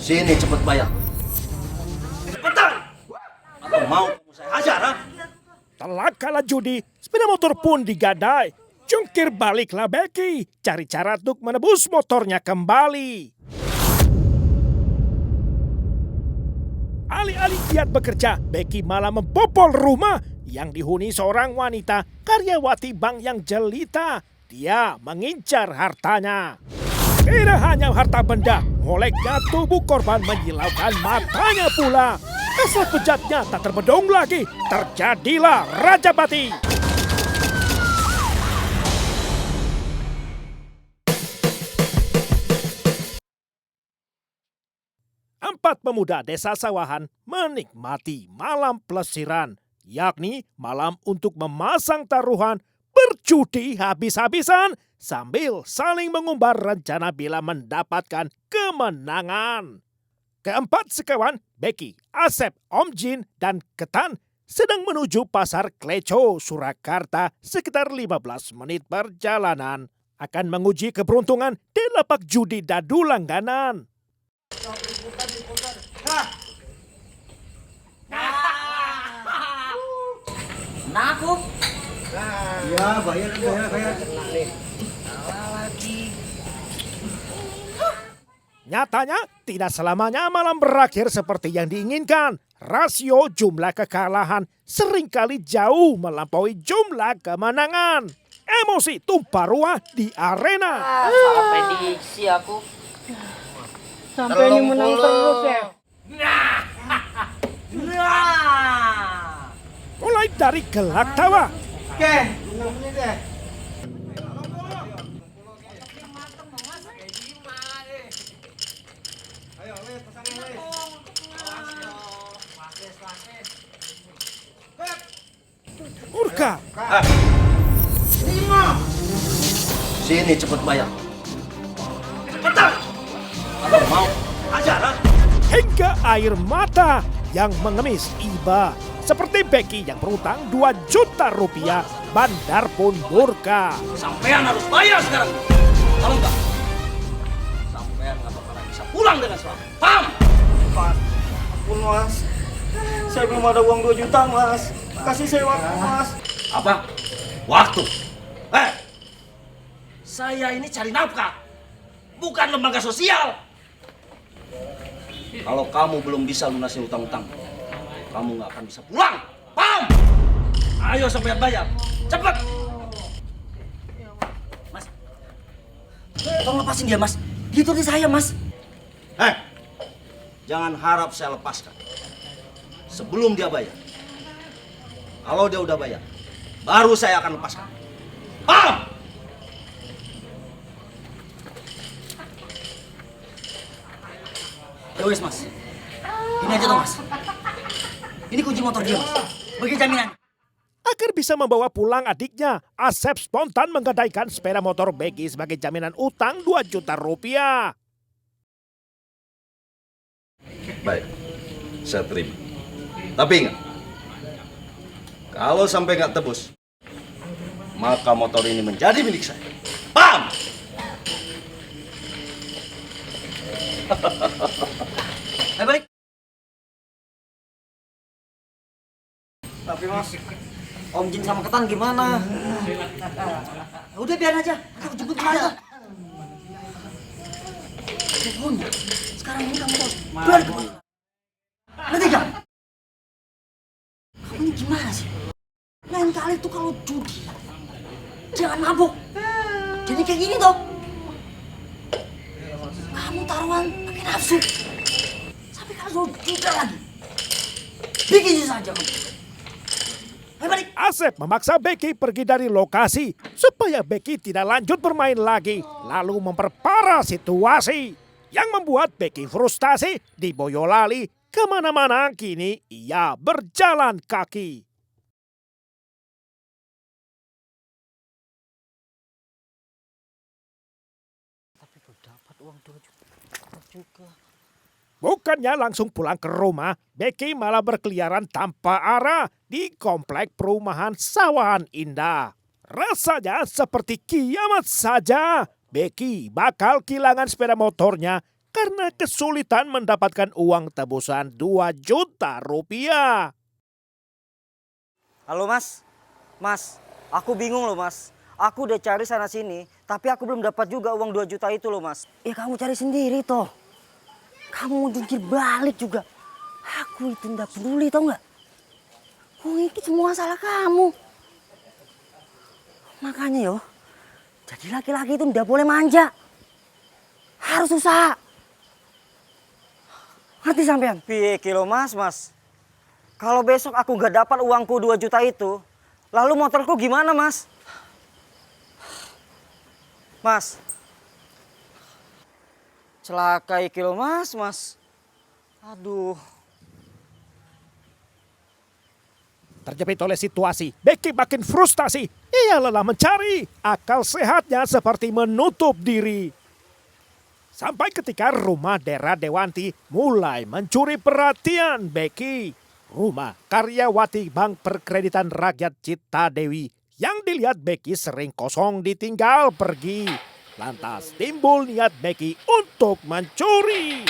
Sini cepet bayar. Cepetan! Atau mau kamu saya hajar, ha? Telah kalah judi, sepeda motor pun digadai. Jungkir baliklah Becky, cari cara untuk menebus motornya kembali. Alih-alih giat bekerja, Becky malah membobol rumah yang dihuni seorang wanita karyawati bank yang jelita. Dia mengincar hartanya. Tidak hanya harta benda, moleknya tubuh korban menyilaukan matanya pula. Asal bejatnya tak terbedong lagi, terjadilah Rajabati. Empat pemuda desa Sawahan menikmati malam pelesiran, yakni malam untuk memasang taruhan, berjudi habis-habisan sambil saling mengumbar rencana bila mendapatkan kemenangan. Keempat sekawan, Becky, Asep, Om Jin, dan Ketan sedang menuju pasar Kleco, Surakarta sekitar 15 menit perjalanan. Akan menguji keberuntungan di lapak judi dadu langganan. Nah aku. Iya, bayar. Nyatanya, tidak selamanya malam berakhir seperti yang diinginkan. Rasio jumlah kekalahan seringkali jauh melampaui jumlah kemenangan. Emosi tumpah ruah di arena. Salah prediksi aku. Sampai ini menang terus ya. Mulai dari gelak tawa, Oke, 6 menit ya. murka, Sini cepet bayar. Cepetan! Atau mau hajar, ha? hingga air mata yang mengemis iba. Seperti Becky yang berutang 2 juta rupiah, bandar pun murka. Sampean harus bayar sekarang. Kalau enggak, sampean nggak bakalan bisa pulang dengan selamat. Paham? Mas, ampun mas. Saya belum ada uang 2 juta mas. Kasih saya waktu mas. Apa? Waktu. Saya ini cari nafkah, bukan lembaga sosial. Kalau kamu belum bisa lunasi utang-utang, kamu nggak akan bisa pulang. Paham? Ayo sampean bayar. Cepet. Mas, tolong lepasin dia mas. Dia turutin saya mas. Jangan harap saya lepaskan sebelum dia bayar. Kalau dia udah bayar, baru saya akan lepaskan. Paham? Ya wes mas, ini aja toh mas. Ini kunci motor dia mas, bagi jaminan. Agar bisa membawa pulang adiknya, Asep spontan menggadaikan sepeda motor Becky sebagai jaminan utang 2 juta rupiah. Baik, saya terima. Tapi ingat, kalau sampai nggak tebus, maka motor ini menjadi milik saya. Paham? Baik. Tapi mas, Om Jin sama Ketan gimana? Udah biar aja. Aku jemput dia. Teleponnya. Sekarang ini kamu tahu. Biar kemana? Nanti kan? Kamu ini gimana sih? Lain kali tuh kalau judi, jangan mabuk. Jadi kayak gini toh. Kamu taruhan pakai nafsu. Sampai kalau juga lagi. Bikin saja kamu. Ayo balik. Asep memaksa Becky pergi dari lokasi supaya Becky tidak lanjut bermain lagi, lalu memperparah situasi yang membuat Becky frustasi di Boyolali. Kemana-mana kini ia berjalan kaki. Tapi dapat uang 2 juta juga. Bukannya langsung pulang ke rumah, Becky malah berkeliaran tanpa arah di komplek perumahan Sawahan Indah. Rasanya seperti kiamat saja. Becky bakal kehilangan sepeda motornya karena kesulitan mendapatkan uang tebusan 2 juta rupiah. Halo mas, mas, aku bingung loh mas. Aku udah cari sana sini, tapi aku belum dapat juga uang 2 juta itu loh mas. Ya kamu cari sendiri toh. Kamu mau jungkir balik juga. Aku itu nggak peduli tau nggak. Itu semua salah kamu. Makanya yo, jadi laki-laki itu nggak boleh manja. Harus usaha. Ngerti sampean? Piye kilo mas, mas. Kalau besok aku nggak dapat uangku 2 juta itu, lalu motorku gimana mas? Mas. Celakai kilo mas, mas. Aduh. Terjepit oleh situasi, Becky makin frustasi. Ia lelah mencari, akal sehatnya seperti menutup diri. Sampai ketika rumah Dera Dewanti mulai mencuri perhatian Becky. Rumah karyawati Bank Perkreditan Rakyat Cita Dewi yang dilihat Becky sering kosong ditinggal pergi. Lantas timbul niat Becky untuk mencuri.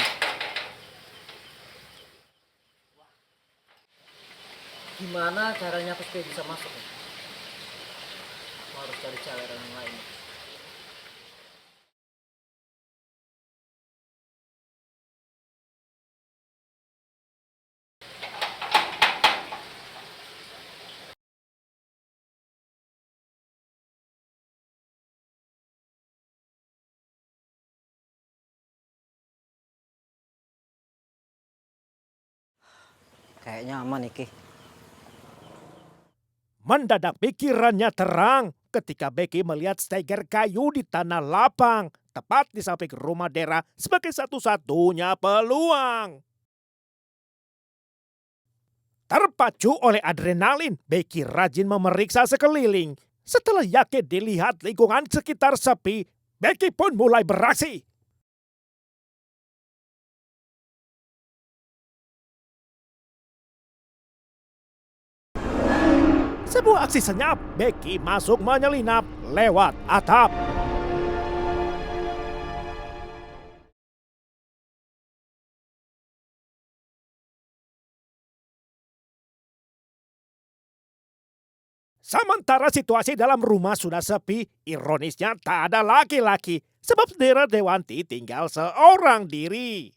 Gimana caranya aku supaya bisa masuk ya? Aku harus cari cara yang lain. Kayaknya aman nih Ki. Mendadak pikirannya terang ketika Becky melihat steger kayu di tanah lapang tepat di samping rumah Dera sebagai satu-satunya peluang. Terpacu oleh adrenalin, Becky rajin memeriksa sekeliling. Setelah yakin dilihat lingkungan sekitar sepi, Becky pun mulai beraksi. Sebuah aksi senyap, Becky masuk menyelinap lewat atap. Sementara situasi dalam rumah sudah sepi, ironisnya tak ada laki-laki. Sebab Dera Dewanti tinggal seorang diri.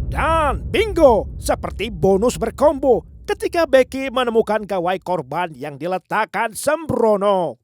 Dan bingo, seperti bonus berkombo ketika Becky menemukan gawai korban yang diletakkan sembrono.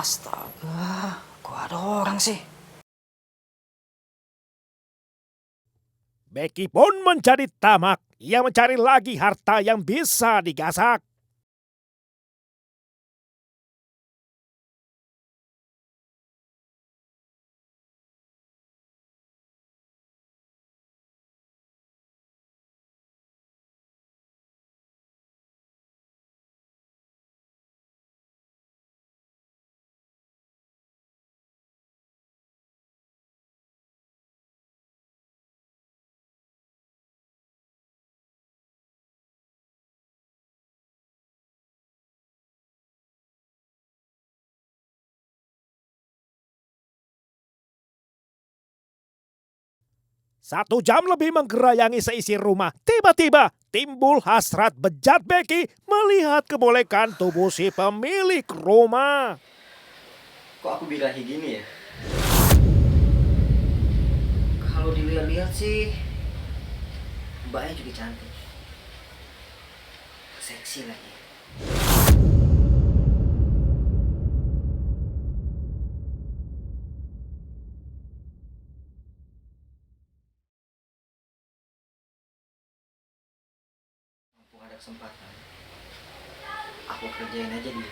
Astaga, kok ada orang sih? Becky pun menjadi tamak. Ia mencari lagi harta yang bisa digasak. Satu jam lebih menggerayangi seisi rumah. Tiba-tiba timbul hasrat bejat Becky melihat kebolehan tubuh si pemilik rumah. Kok aku birahi gini ya? Kalau dilihat-lihat sih, mbaknya juga cantik. Seksi lagi. Mumpung ada kesempatan, aku kerjain aja dia.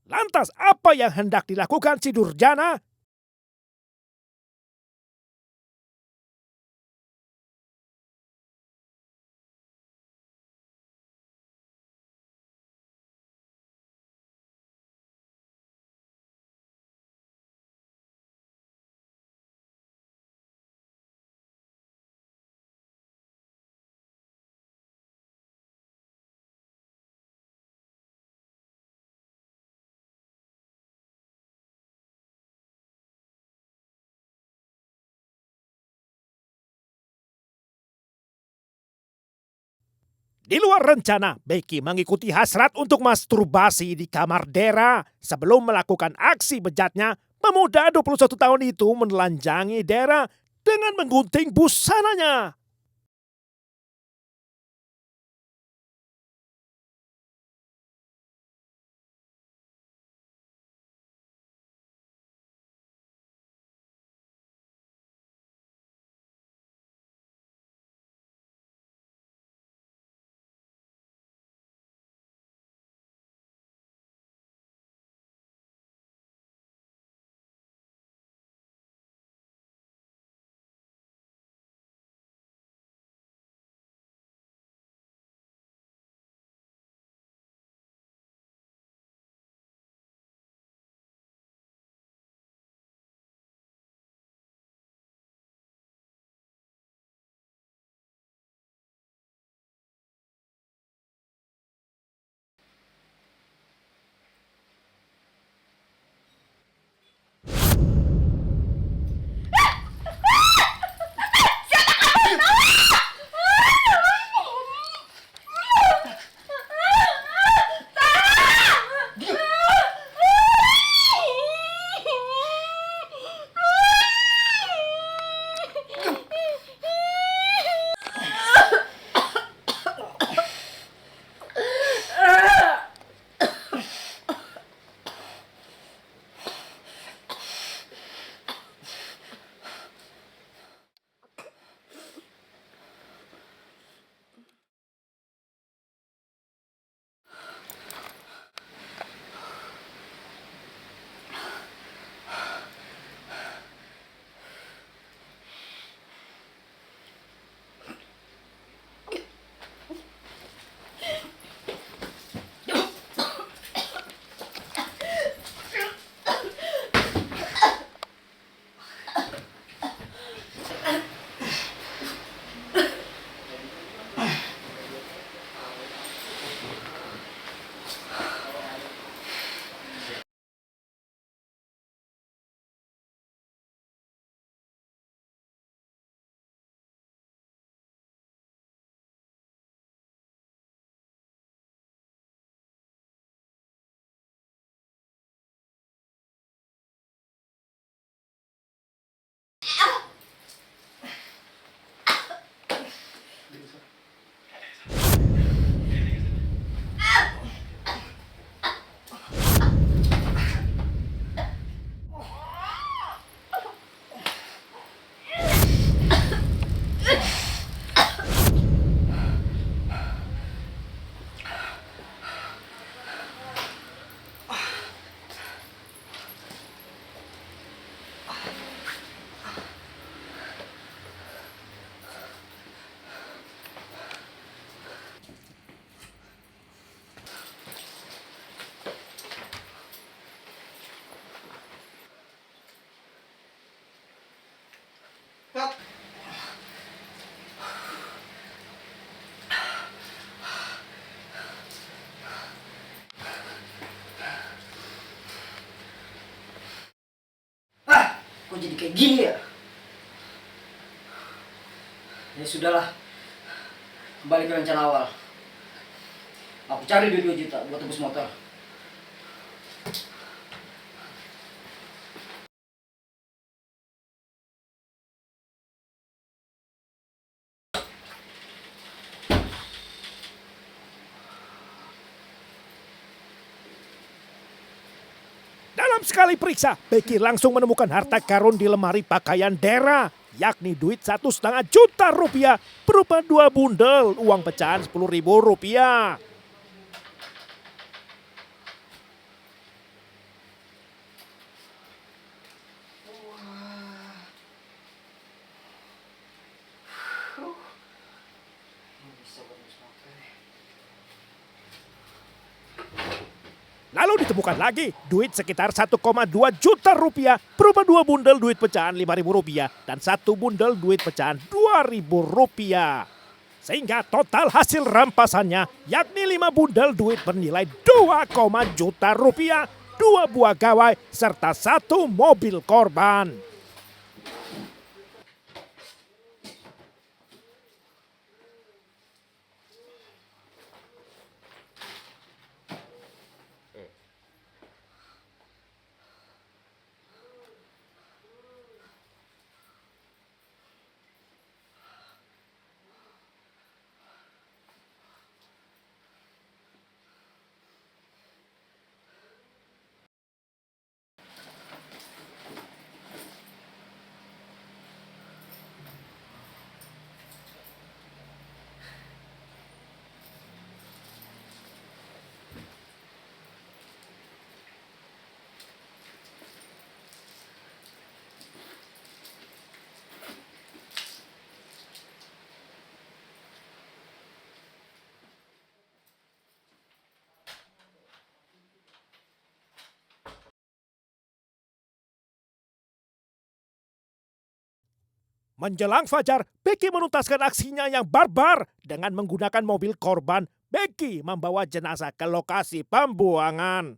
Lantas apa yang hendak dilakukan si Durjana? Di luar rencana, Becky mengikuti hasrat untuk masturbasi di kamar Dera. Sebelum melakukan aksi bejatnya, pemuda 21 tahun itu menelanjangi Dera dengan menggunting busananya. kok jadi kayak gini ya? Ya sudahlah, kembali ke rencana awal. Aku cari duit 2 juta buat tebus motor. Dalam sekali periksa, Becky langsung menemukan harta karun di lemari pakaian Dera, yakni duit 1,5 juta rupiah berupa 2 bundel uang pecahan 10.000 rupiah. Lalu ditemukan lagi duit sekitar 1,2 juta rupiah berupa 2 bundel duit pecahan 5.000 rupiah dan 1 bundel duit pecahan 2.000 rupiah. Sehingga total hasil rampasannya yakni 5 bundel duit bernilai 2, juta rupiah, 2 buah gawai, serta 1 mobil korban. Menjelang fajar, Becky menuntaskan aksinya yang barbar dengan menggunakan mobil korban. Becky membawa jenazah ke lokasi pembuangan.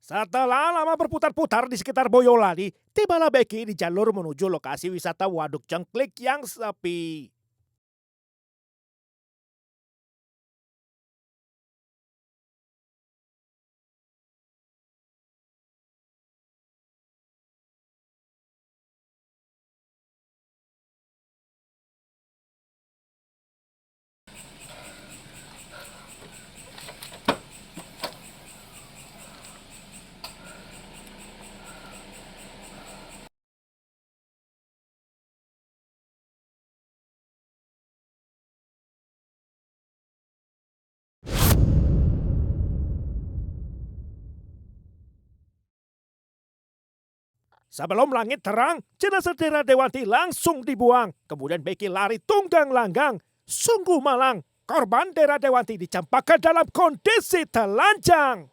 Setelah lama berputar-putar di sekitar Boyolali, tibalah Becky di jalur menuju lokasi wisata Waduk Cengklik yang sepi. Sebelum langit terang, jenazah Dera Dewanti langsung dibuang. Kemudian Becky lari tunggang langgang. Sungguh malang, korban Dera Dewanti dicampakkan dalam kondisi telanjang.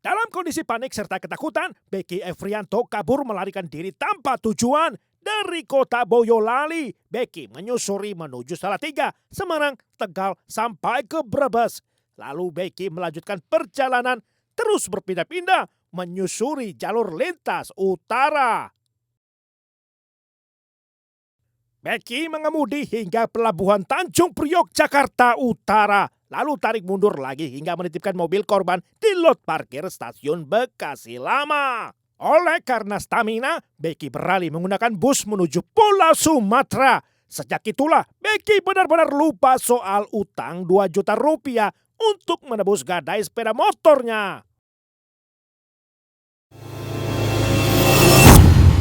Dalam kondisi panik serta ketakutan, Becky Evrianto kabur melarikan diri tanpa tujuan. Dari kota Boyolali, Becky menyusuri menuju Salatiga, Semarang, Tegal, sampai ke Brebes. Lalu Becky melanjutkan perjalanan terus berpindah-pindah menyusuri jalur lintas utara. Becky mengemudi hingga pelabuhan Tanjung Priok, Jakarta Utara. lalu tarik mundur lagi hingga menitipkan mobil korban di lot parkir stasiun Bekasi Lama. Oleh karena stamina, Beki beralih menggunakan bus menuju Pulau Sumatera. Sejak itulah, Beki benar-benar lupa soal utang 2 juta rupiah untuk menebus gadai sepeda motornya.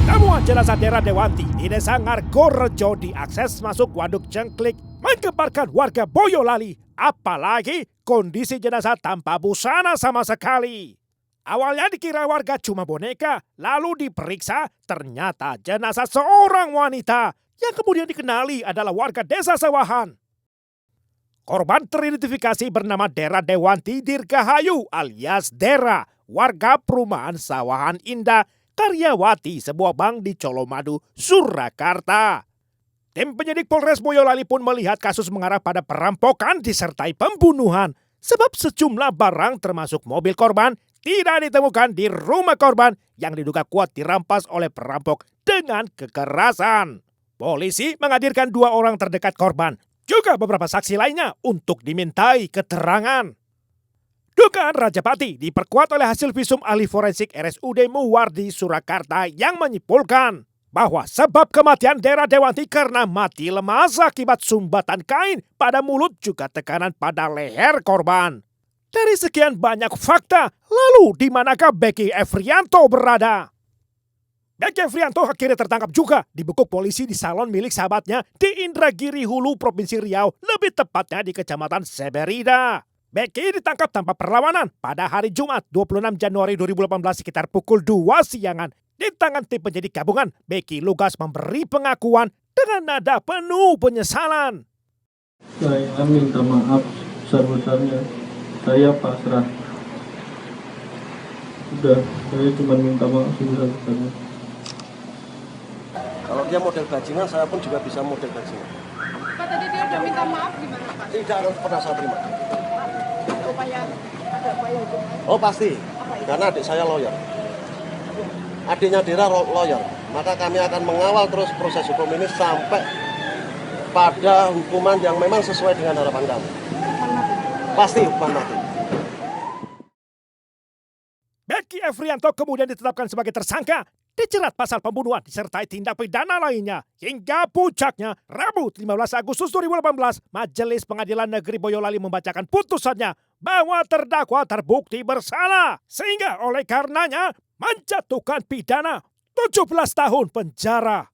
Temuan jenazah Dera Dewanti di Desa Ngargorejo diakses masuk Waduk Jengklik menggemparkan warga Boyolali. Apalagi kondisi jenazah tanpa busana sama sekali. Awalnya dikira warga cuma boneka, lalu diperiksa ternyata jenazah seorang wanita yang kemudian dikenali adalah warga Desa Sawahan. Korban teridentifikasi bernama Dera Dewanti Dirgahayu alias Dera, warga perumahan Sawahan Indah, karyawati sebuah bank di Colomadu, Surakarta. Tim penyidik Polres Boyolali pun melihat kasus mengarah pada perampokan disertai pembunuhan sebab sejumlah barang termasuk mobil korban tidak ditemukan di rumah korban yang diduga kuat dirampas oleh perampok dengan kekerasan. Polisi menghadirkan 2 orang terdekat korban, juga beberapa saksi lainnya untuk dimintai keterangan. Dugaan Rajapati diperkuat oleh hasil visum ahli forensik RSUD Muwardi Surakarta yang menyimpulkan bahwa sebab kematian Dera Dewanti karena mati lemas akibat sumbatan kain pada mulut juga tekanan pada leher korban. Dari sekian banyak fakta, lalu di manakah Beki Efrianto berada? Beki Efrianto akhirnya tertangkap juga dibekuk polisi di salon milik sahabatnya di Indragiri Hulu, Provinsi Riau, lebih tepatnya di Kecamatan Seberida. Beki ditangkap tanpa perlawanan pada hari Jumat 26 Januari 2018 sekitar pukul 2 siangan. Di tangan tim penyidik gabungan, Beki lugas memberi pengakuan dengan nada penuh penyesalan. Saya minta maaf sebesar-besarnya. Saya pasrah. Udah, saya cuma minta maaf sebesar-besarnya. Kalau dia model bajingan, saya pun juga bisa model bajingan. Pak, tadi dia udah minta maaf gimana Pak? Tidak akan pernah saya terima. Ada upaya hukum? Oh pasti, karena adik saya lawyer. Adiknya Dera lawyer. Maka kami akan mengawal terus proses hukum ini sampai pada hukuman yang memang sesuai dengan harapan kami. Pasti hukuman mati. Beki Efrianto kemudian ditetapkan sebagai tersangka, dijerat pasal pembunuhan disertai tindak pidana lainnya. Hingga puncaknya, Rabu 15 Agustus 2018, Majelis Pengadilan Negeri Boyolali membacakan putusannya bahwa terdakwa terbukti bersalah. Sehingga oleh karenanya menjatuhkan pidana 17 tahun penjara.